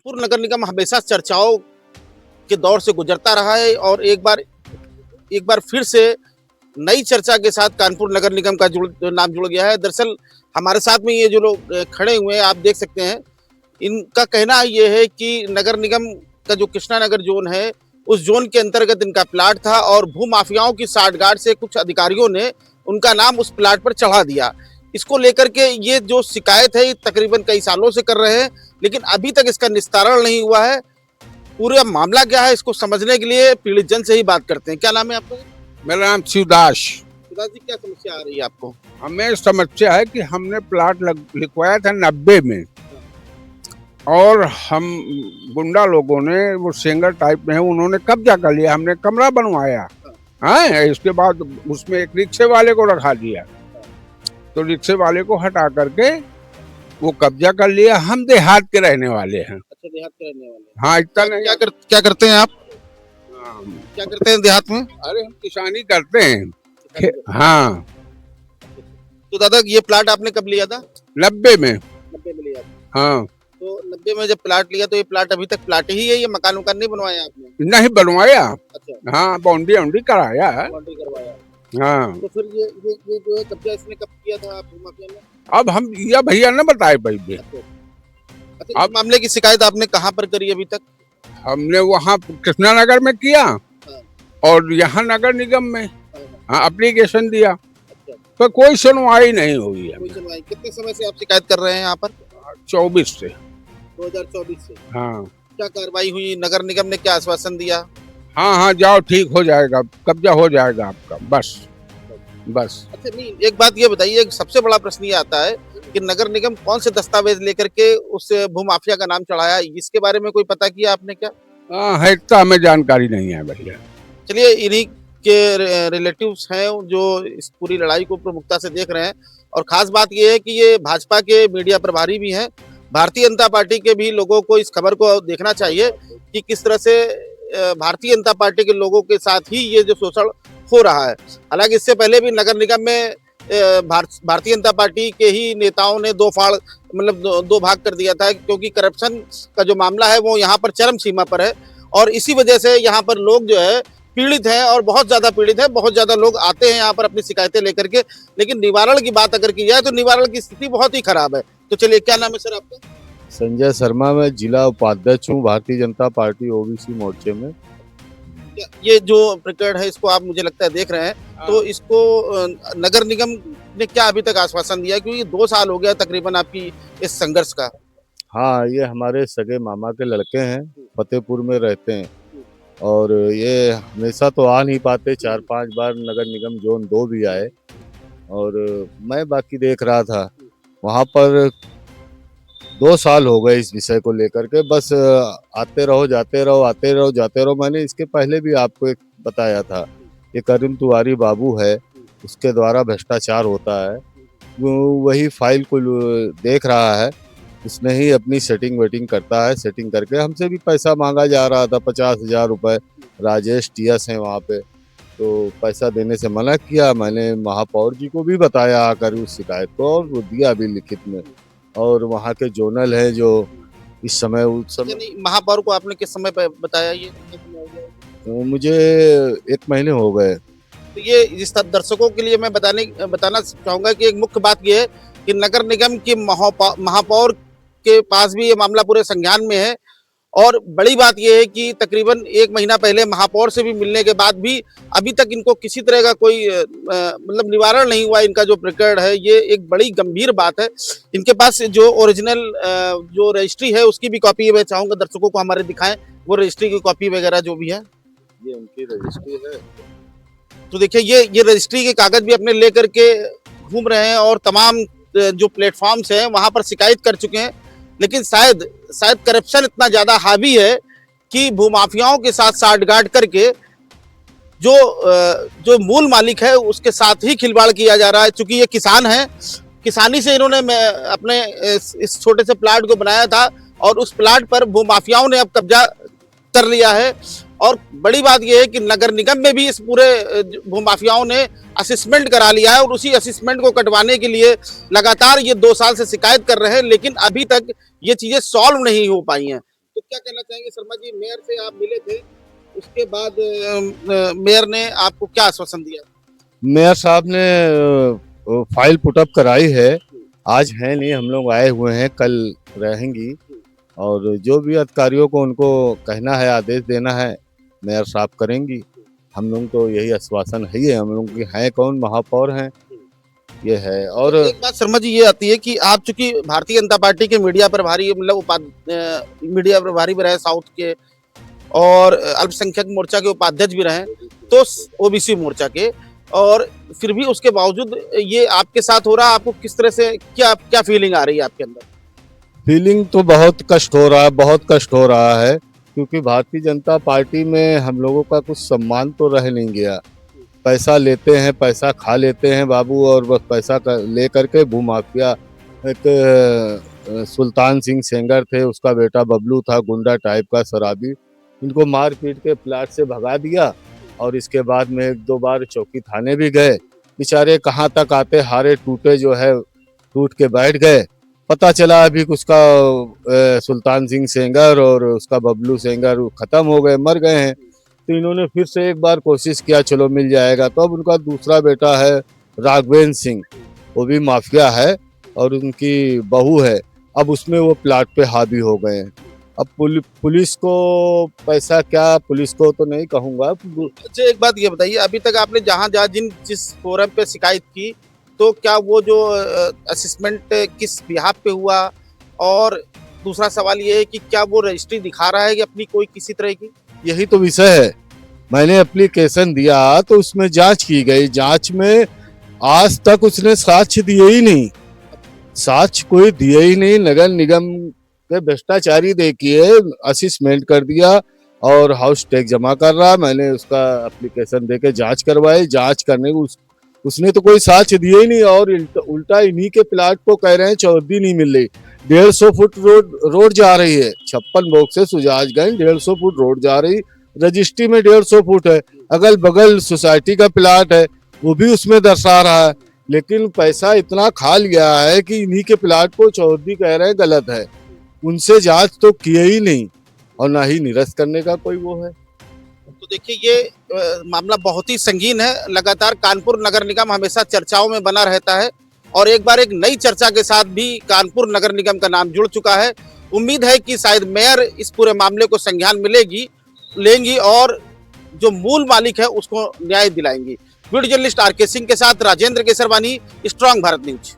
कानपुर नगर निगम हमेशा चर्चाओं के दौर से गुजरता रहा है और एक बार फिर से नई चर्चा के साथ कानपुर नगर निगम का नाम जुड़ गया है। दरअसल हमारे साथ में ये जो लोग खड़े हुए हैं, आप देख सकते हैं, इनका कहना ये है कि नगर निगम का जो कृष्णा नगर जोन है, उस जोन के अंतर्गत इनका प्लाट था और भू माफियाओं की साठगांठ से कुछ अधिकारियों ने उनका नाम उस प्लाट पर चढ़ा दिया। इसको लेकर के ये जो शिकायत है, ये तकरीबन कई सालों से कर रहे हैं, लेकिन अभी तक इसका निस्तारण नहीं हुआ है। पूरा मामला क्या है, इसको समझने के लिए पीड़ित जन से ही बात करते हैं। क्या नाम है आपका? मेरा नाम शिवदास। शिवदास जी, क्या समस्या आ रही है आपको? हमें समस्या है कि हमने प्लाट लिखवाया था 90 में, और हम गुंडा लोगों ने, वो सिंगर टाइप में है, उन्होंने कब्जा कर लिया। हमने कमरा बनवाया है, इसके बाद उसमें एक रिक्शे वाले को रखा दिया, तो रिक्शे वाले को हटा करके वो कब्जा कर लिया। हम देहात के रहने वाले हैं। अच्छा, देहात के रहने वाले हैं। हाँ, इतना नहीं। क्या करते हैं आप? हाँ, क्या करते हैं देहात में? अरे हम किसानी करते हैं। हाँ, तो दादा, ये प्लाट आपने कब लिया था? 90 में। 90 में लिया था। हाँ, तो 90 में जब प्लाट लिया, तो ये प्लाट अभी तक प्लाट ही है, ये मकान वकान नहीं बनवाया आपने? नहीं बनवाया। अच्छा, हाँ, बाउंड्री वाउंड्री कराया है। बाउंड्री करवाया। हाँ, तो फिर ये जो है कब्जा इसने कब किया था आप माफिया ने? अब हम यह भैया न बताए भाई भी। अच्छा, इस मामले की शिकायत आपने कहाँ पर करी अभी तक? हमने वहाँ कृष्णा नगर में किया और यहाँ नगर निगम में हाँ एप्लीकेशन दिया, अच्छा, पर कोई सुनवाई नहीं हुई है। कोई सुनवाई? कितने समय से आप शिकायत कर रहे हैं यहाँ पर? 24 से। 2024 से। हाँ क्या कार्रवाई हुई? नगर निगम ने क्या आश्वासन दिया? हाँ हाँ, जाओ ठीक हो जाएगा, कब्जा हो जाएगा आपका, बस बस। अच्छा, नहीं, एक बात ये बताइए, एक सबसे बड़ा प्रश्न ये आता है कि नगर निगम कौन से दस्तावेज लेकर के उस भूमाफिया का नाम चढ़ाया, इसके बारे में कोई पता किया आपने क्या? हाँ है, तो हमें जानकारी नहीं है भैया। चलिए, इन्हीं के रिलेटिव्स हैं जो इस पूरी लड़ाई को प्रमुखता से देख रहे हैं। और खास बात ये है कि ये भाजपा के मीडिया प्रभारी भी हैं। भारतीय जनता पार्टी के भी लोगों को इस खबर को देखना चाहिए कि किस तरह से भारतीय जनता पार्टी के लोगों के साथ ही ये जो शोषण हो रहा है। हालांकि इससे पहले भी नगर निगम में भारतीय जनता पार्टी के ही नेताओं ने दो भाग कर दिया था, क्योंकि करप्शन का जो मामला है वो यहाँ पर चरम सीमा पर है और इसी वजह से यहाँ पर लोग जो है पीड़ित हैं और बहुत ज्यादा पीड़ित है। बहुत ज्यादा लोग आते हैं यहाँ पर अपनी शिकायतें लेकर के, लेकिन निवारण की बात अगर की जाए तो निवारण की स्थिति बहुत ही खराब है। तो चलिए, क्या नाम है सर आपका? संजय शर्मा, मैं जिला उपाध्यक्ष हूँ भारतीय जनता पार्टी ओबीसी मोर्चे में। ये जो प्रकरण है, इसको आप मुझे लगता है देख रहे हैं, तो इसको नगर निगम ने क्या अभी तक आश्वासन दिया? क्योंकि 2 साल हो गया तकरीबन आपकी इस संघर्ष का। हाँ, ये हमारे सगे मामा के लड़के हैं, फतेहपुर में रहते हैं और ये हमेशा तो आ नहीं पाते, 4-5 बार नगर निगम जोन 2 भी आए और मैं बाकी देख रहा था वहाँ पर। 2 साल हो गए इस विषय को लेकर के, बस आते रहो जाते रहो, आते रहो जाते रहो। मैंने इसके पहले भी आपको एक बताया था, ये करीम तिवारी बाबू है, उसके द्वारा भ्रष्टाचार होता है, वही फाइल को देख रहा है, उसने ही अपनी सेटिंग वेटिंग करता है। सेटिंग करके हमसे भी पैसा मांगा जा रहा था, 50,000 रुपये। राजेश टीएस हैं वहाँ पे, तो पैसा देने से मना किया। मैंने महापौर जी को भी बताया आकर उस शिकायत को, और वो दिया भी लिखित में। और वहाँ के जोनल है जो इस समय, उस समय महापौर को आपने किस समय पे बताया? ये तो मुझे 1 महीने हो गए। तो ये इस दर्शकों के लिए मैं बताना चाहूंगा कि एक मुख्य बात ये है कि नगर निगम की महापौर के पास भी ये मामला पूरे संज्ञान में है। और बड़ी बात यह है कि तकरीबन 1 महीना पहले महापौर से भी मिलने के बाद भी अभी तक इनको किसी तरह का कोई निवारण नहीं हुआ। इनका जो प्रकरण है, ये एक बड़ी गंभीर बात है। इनके पास जो ओरिजिनल जो रजिस्ट्री है, उसकी भी कॉपी मैं चाहूंगा दर्शकों को हमारे दिखाएं, वो रजिस्ट्री की कॉपी वगैरह जो भी है, ये उनकी रजिस्ट्री है। तो देखिए, ये रजिस्ट्री के कागज भी अपने लेकर के घूम रहे हैं और तमाम जो प्लेटफॉर्म्स हैं वहां पर शिकायत कर चुके हैं। लेकिन शायद करप्शन इतना ज्यादा हावी है कि भूमाफियाओं के साथ साठगांठ करके जो मूल मालिक है उसके साथ ही खिलवाड़ किया जा रहा है। चूंकि ये किसान है, किसानी से इन्होंने अपने इस छोटे से प्लाट को बनाया था और उस प्लाट पर भूमाफियाओं ने अब कब्जा कर लिया है। और बड़ी बात यह है कि नगर निगम में भी इस पूरे भूमाफियाओं ने असेसमेंट करा लिया है और उसी असेसमेंट को कटवाने के लिए लगातार ये 2 साल से शिकायत कर रहे हैं, लेकिन अभी तक ये चीजें सॉल्व नहीं हो पाई हैं। तो क्या कहना चाहेंगे शर्मा जी, मेयर से आप मिले थे, उसके बाद मेयर ने आपको क्या आश्वासन दिया? मेयर साहब ने फाइल पुटअप कराई है, आज है नहीं, हम लोग आए हुए हैं, कल रहेंगी। और जो भी अधिकारियों को उनको कहना है, आदेश देना है, मेयर साहब करेंगी। हम लोग तो यही आश्वासन है ही है, हम लोग की हैं कौन, महापौर हैं, ये है। और एक बात शर्मा जी ये आती है कि आप चूंकि भारतीय जनता पार्टी के मीडिया प्रभारी, मतलब मीडिया प्रभारी भी रहे साउथ के, और अल्पसंख्यक मोर्चा के उपाध्यक्ष भी रहे, तो ओबीसी मोर्चा के, और फिर भी उसके बावजूद ये आपके साथ हो रहा, आपको किस तरह से क्या क्या फीलिंग आ रही है आपके अंदर? फीलिंग तो बहुत कष्ट हो रहा है, बहुत कष्ट हो रहा है, क्योंकि भारतीय जनता पार्टी में हम लोगों का कुछ सम्मान तो रह नहीं गया। पैसा लेते हैं, पैसा खा लेते हैं बाबू, और बस पैसा ले करके भूमाफिया, एक सुल्तान सिंह सेंगर थे, उसका बेटा बबलू था, गुंडा टाइप का शराबी, इनको मार पीट के प्लाट से भगा दिया। और इसके बाद में एक दो बार चौकी थाने भी गए, बेचारे कहाँ तक आते हारे टूटे जो है, टूट के बैठ गए। पता चला अभी उसका सुल्तान सिंह सेंगर और उसका बबलू सेंगर खत्म हो गए, मर गए हैं। तो इन्होंने फिर से एक बार कोशिश किया, चलो मिल जाएगा। तो अब उनका दूसरा बेटा है राघवेंद्र सिंह, वो भी माफिया है, और उनकी बहू है, अब उसमें वो प्लाट पे हावी हो गए हैं। अब पुलिस को पैसा, क्या पुलिस को तो नहीं कहूँगा। अच्छा एक बात ये बताइए, अभी तक आपने जहाँ जहाँ जिस फोरम पे शिकायत की, तो क्या वो जो असेसमेंट किस बिहाफ पे हुआ, और दूसरा सवाल ये है कि क्या वो रजिस्ट्री दिखा रहा है कि अपनी कोई किसी तरह की? यही तो विषय है। मैंने एप्लीकेशन दिया तो उसमें जांच की गई, जांच में आज तक उसने साक्ष्य दिए ही नहीं, साक्ष्य कोई दिए ही नहीं। नगर निगम के भ्रष्टाचारी देखिए, असिस्मेंट कर दिया और हाउस टैक्स जमा कर रहा। मैंने उसका एप्लीकेशन देके जांच करवाई, जांच करने को उसने तो कोई साक्ष्य दिए ही नहीं, और उल्टा इन्हीं के प्लाट को कह रहे हैं चौहद्दी नहीं मिल रही। 150 फुट रोड जा रही है, 56 बोग से सुजाजगंज 150 फुट रोड जा रही, रजिस्ट्री में 150 फुट है। अगल बगल सोसाइटी का प्लाट है, वो भी उसमें दर्शा रहा है, लेकिन पैसा इतना खा लिया है कि इन्हीं के प्लाट को चौहद्दी कह रहे हैं, गलत है। उनसे जांच तो किए ही नहीं, और ना ही निरस्त करने का कोई वो है। तो देखिए ये मामला बहुत ही संगीन है। लगातार कानपुर नगर निगम हमेशा चर्चाओं में बना रहता है, और एक बार एक नई चर्चा के साथ भी कानपुर नगर निगम का नाम जुड़ चुका है। उम्मीद है कि शायद मेयर इस पूरे मामले को संज्ञान लेंगी और जो मूल मालिक है उसको न्याय दिलाएंगी। वीडियो जर्नलिस्ट आर के सिंह के साथ राजेंद्र केसरवानी, स्ट्रांग भारत न्यूज।